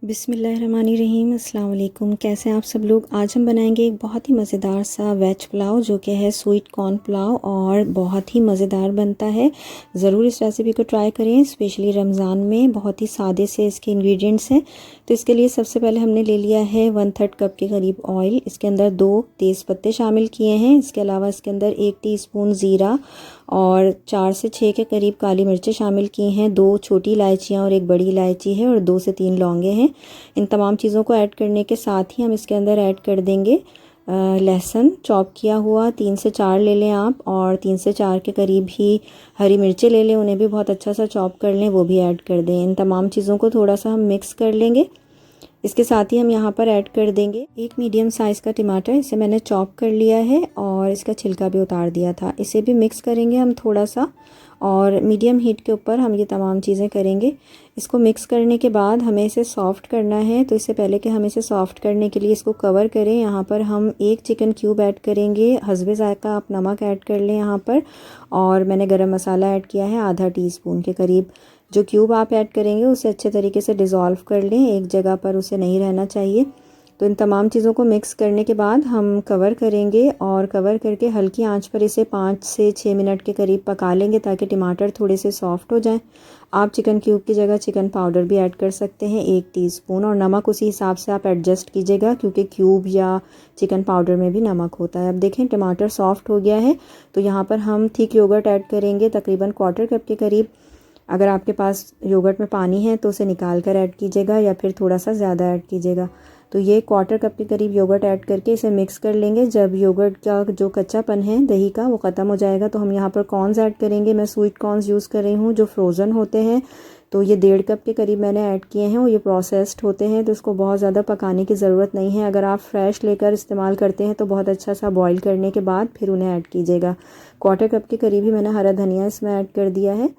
बिस्मिल्लाहिर्रहमानिर्रहीम। अस्सलाम वालेकुम। कैसे हैं आप सब लोग। आज हम बनाएंगे एक बहुत ही मज़ेदार सा वेज पुलाव जो कि है स्वीट कॉर्न पुलाव और बहुत ही मज़ेदार बनता है। ज़रूर इस रेसिपी को ट्राई करें, स्पेशली रमज़ान में। बहुत ही सादे से इसके इंग्रेडिएंट्स हैं। तो इसके लिए सबसे पहले हमने ले लिया है 1/3 कप के करीब ऑयल। इसके अंदर 2 तेज़ पत्ते शामिल किए हैं। इसके अलावा इसके अंदर 1 टीस्पून ज़ीरा और 4 से 6 के करीब काली मिर्चें शामिल की हैं। 2 छोटी इलायचियाँ और 1 बड़ी इलायची है और 2 से 3 लौंगे हैं। इन तमाम चीज़ों को ऐड करने के साथ ही हम इसके अंदर ऐड कर देंगे लहसुन चॉप किया हुआ। 3 से 4 ले लें आप, और 3 से 4 के करीब ही हरी मिर्चें ले लें, उन्हें भी बहुत अच्छा सा चॉप कर लें, वो भी ऐड कर दें। इन तमाम चीज़ों को थोड़ा सा हम मिक्स कर लेंगे। इसके साथ ही हम यहाँ पर ऐड कर देंगे 1 मीडियम साइज़ का टमाटर। इसे मैंने चॉप कर लिया है और इसका छिलका भी उतार दिया था। इसे भी मिक्स करेंगे हम थोड़ा सा, और मीडियम हीट के ऊपर हम ये तमाम चीज़ें करेंगे। इसको मिक्स करने के बाद हमें इसे सॉफ़्ट करना है। तो इससे पहले कि हम इसे सॉफ़्ट करने के लिए इसको कवर करें, यहाँ पर हम 1 चिकन क्यूब ऐड करेंगे। हस्बे ज़ायक़ा आप नमक ऐड कर लें यहाँ पर, और मैंने गरम मसाला ऐड किया है आधा टीस्पून के करीब। जो क्यूब आप ऐड करेंगे उसे अच्छे तरीके से डिज़ोल्व कर लें, एक जगह पर उसे नहीं रहना चाहिए। तो इन तमाम चीज़ों को मिक्स करने के बाद हम कवर करेंगे, और कवर करके हल्की आंच पर इसे 5 से 6 मिनट के करीब पका लेंगे ताकि टमाटर थोड़े से सॉफ़्ट हो जाएं। आप चिकन क्यूब की जगह चिकन पाउडर भी ऐड कर सकते हैं 1 टीस्पून, और नमक उसी हिसाब से आप एडजस्ट कीजिएगा क्योंकि क्यूब या चिकन पाउडर में भी नमक होता है। अब देखें टमाटर सॉफ़्ट हो गया है। तो यहाँ पर हम थिक योगर्ट ऐड करेंगे तकरीबन 1/4 कप के करीब। अगर आपके पास योगर्ट में पानी है तो उसे निकाल कर ऐड कीजिएगा या फिर थोड़ा सा ज़्यादा ऐड कीजिएगा। तो ये 1/4 कप के करीब योगर्ट ऐड करके इसे मिक्स कर लेंगे। जब योगर्ट का जो कच्चापन है दही का वो ख़त्म हो जाएगा तो हम यहाँ पर कॉर्नस ऐड करेंगे। मैं स्वीट कॉर्नस यूज़ कर रही हूँ जो फ्रोज़न होते हैं। तो ये 1.5 कप के करीब मैंने ऐड किए हैं, और ये प्रोसेस्ड होते हैं तो इसको बहुत ज़्यादा पकाने की ज़रूरत नहीं है। अगर आप फ्रेश लेकर इस्तेमाल करते हैं तो बहुत अच्छा सा बॉईल करने के बाद फिर उन्हें ऐड कीजिएगा। 1/4 कप के करीब ही मैंने हरा धनिया इसमें ऐड कर दिया है।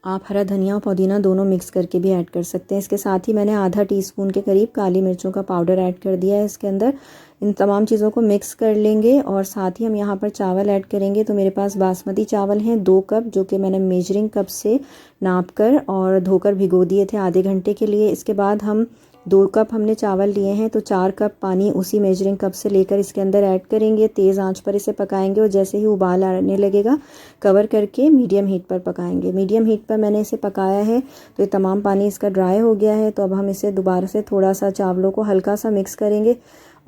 आप हरा धनिया और पुदीना दोनों मिक्स करके भी ऐड कर सकते हैं। इसके साथ ही मैंने आधा टीस्पून के करीब काली मिर्चों का पाउडर ऐड कर दिया है इसके अंदर। इन तमाम चीज़ों को मिक्स कर लेंगे, और साथ ही हम यहाँ पर चावल ऐड करेंगे। तो मेरे पास बासमती चावल हैं 2 कप, जो कि मैंने मेजरिंग कप से नाप कर और धोकर भिगो दिए थे आधे घंटे के लिए। इसके बाद हम 2 कप हमने चावल लिए हैं तो 4 कप पानी उसी मेजरिंग कप से लेकर इसके अंदर ऐड करेंगे। तेज़ आंच पर इसे पकाएंगे, और जैसे ही उबाल आने लगेगा कवर करके मीडियम हीट पर पकाएंगे। मीडियम हीट पर मैंने इसे पकाया है तो ये तमाम पानी इसका ड्राई हो गया है। तो अब हम इसे दोबारा से थोड़ा सा चावलों को हल्का सा मिक्स करेंगे,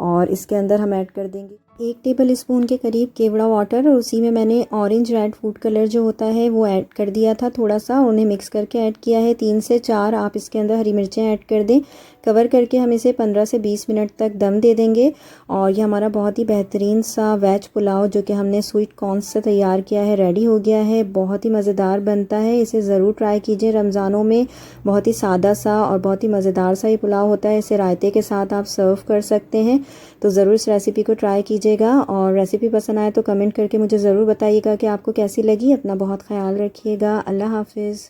और इसके अंदर हम ऐड कर देंगे 1 टेबल स्पून के करीब केवड़ा वाटर, और उसी में मैंने ऑरेंज रेड फूड कलर जो होता है वो ऐड कर दिया था थोड़ा सा, उन्हें मिक्स करके ऐड किया है। 3 से 4 आप इसके अंदर हरी मिर्चें ऐड कर दें। कवर करके हम इसे 15 से 20 मिनट तक दम दे देंगे, और ये हमारा बहुत ही बेहतरीन सा वेज पुलाव जो कि हमने स्वीट कॉर्न्स से तैयार किया है रेडी हो गया है। बहुत ही मज़ेदार बनता है, इसे ज़रूर ट्राई कीजिए। रमज़ानों में बहुत ही सादा सा और बहुत ही मज़ेदार सा ये पुलाव होता है। इसे रायते के साथ आप सर्व कर सकते हैं। तो ज़रूर इस रेसिपी को ट्राई कीजिएगा, और रेसिपी पसंद आए तो कमेंट करके मुझे ज़रूर बताइएगा कि आपको कैसी लगी। अपना बहुत ख्याल रखिएगा। अल्लाह हाफिज़।